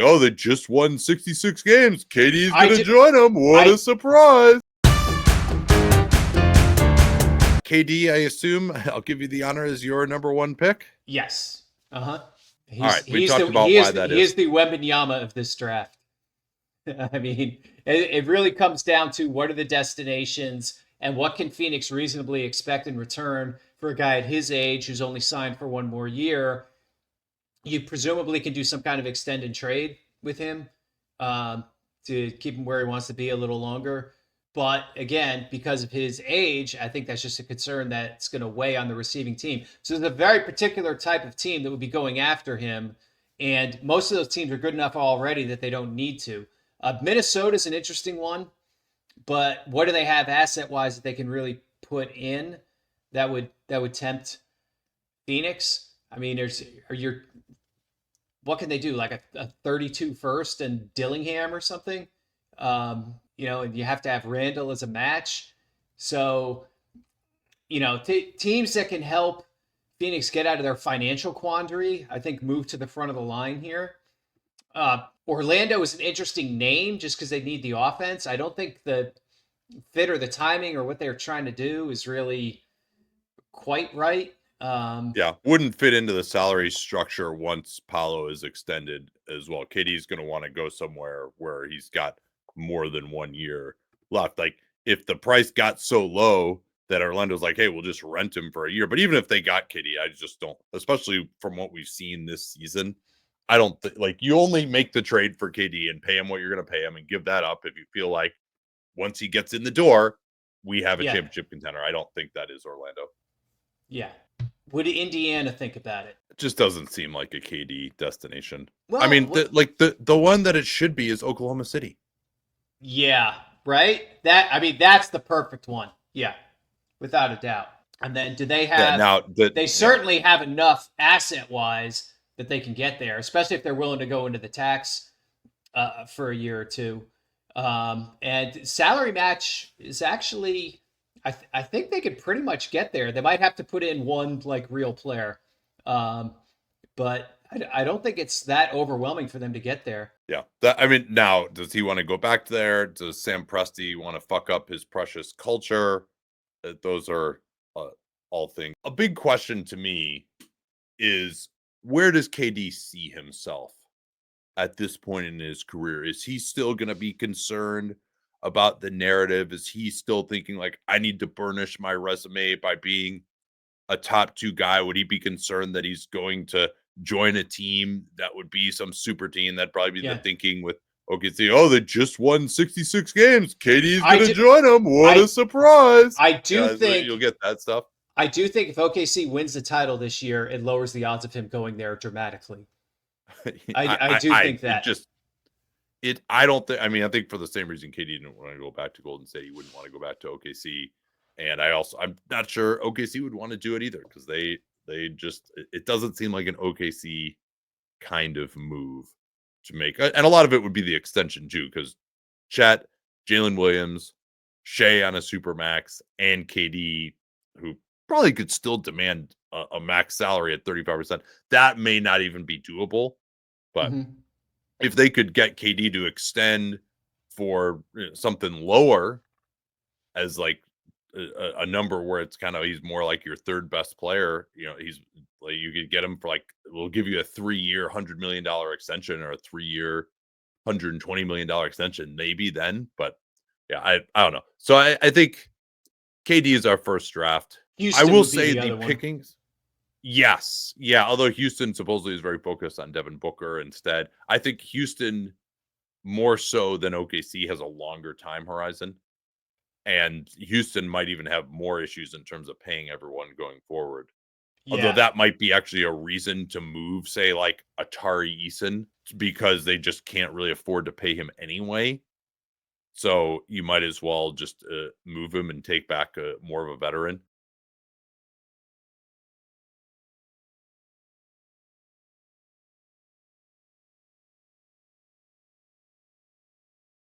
Oh, they just won 66 games. KD's going to join them. What a surprise. KD, I assume, I'll give you the honor as your number one pick. Yes. All right, we talked about why that is. He is the Wembanyama of this draft. I mean, it really comes down to what are the destinations and what can Phoenix reasonably expect in return for a guy at his age who's only signed for one more year. You presumably can do some kind of extended trade with him to keep him where he wants to be a little longer. But again, because of his age, I think that's just a concern that's going to weigh on the receiving team. So there's a very particular type of team that would be going after him. And most of those teams are good enough already that they don't need to. Minnesota's an interesting one. But what do they have asset-wise that they can really put in that would tempt Phoenix? I mean, what can they do? Like a 32 first and Dillingham or something? And you have to have Randall as a match. So, teams that can help Phoenix get out of their financial quandary, I think, move to the front of the line here. Orlando is an interesting name just because they need the offense. I don't think the fit or the timing or what they're trying to do is really quite right. Wouldn't fit into the salary structure once Paolo is extended as well. KD's going to want to go somewhere where he's got more than 1 year left. Like if the price got so low that Orlando's like, hey, we'll just rent him for a year. But even if they got KD, I just don't, especially from what we've seen this season, I don't think like you only make the trade for KD and pay him what you're going to pay him and give that up if you feel like once he gets in the door, we have a championship contender. I don't think that is Orlando. Yeah. Would Indiana think about it? It just doesn't seem like a KD destination. Well, I mean, the one that it should be is Oklahoma City. Yeah, right? That's the perfect one. Yeah, without a doubt. And then do they have they certainly have enough asset-wise that they can get there, especially if they're willing to go into the tax for a year or two. And salary match is actually, I think they could pretty much get there. They might have to put in one like real player, but I don't think it's that overwhelming for them to get there. Yeah, now does he want to go back there? Does Sam Presti want to fuck up his precious culture? Those are all things. A big question to me is where does KD see himself at this point in his career? Is he still going to be concerned about the narrative? Is he still thinking like, I need to burnish my resume by being a top 2 guy? Would he be concerned that he's going to join a team that would be some super team? That'd probably be the thinking with OKC. Oh, they just won 66 games. KD's going to join them. What a surprise. I do think you'll get that stuff. I do think if OKC wins the title this year, it lowers the odds of him going there dramatically. I do think that. I don't think, I think for the same reason KD didn't want to go back to Golden State, he wouldn't want to go back to OKC. And I'm not sure OKC would want to do it either because they just, it doesn't seem like an OKC kind of move to make. And a lot of it would be the extension too, because Chet, Jalen Williams, Shea on a super max, and KD, who probably could still demand a max salary at 35%. That may not even be doable, but if they could get KD to extend for something lower as like a number where it's kind of, he's more like your third best player, he's like, you could get him for like, we'll give you a 3-year, $100 million extension or a 3-year, $120 million extension, maybe then, but yeah, I don't know. So I think KD is our first draft. Houston I will say the pickings. Yes. Yeah. Although Houston supposedly is very focused on Devin Booker instead. I think Houston more so than OKC has a longer time horizon. And Houston might even have more issues in terms of paying everyone going forward. Yeah. Although that might be actually a reason to move, say, like Atari Eason, because they just can't really afford to pay him anyway. So you might as well just move him and take back more of a veteran.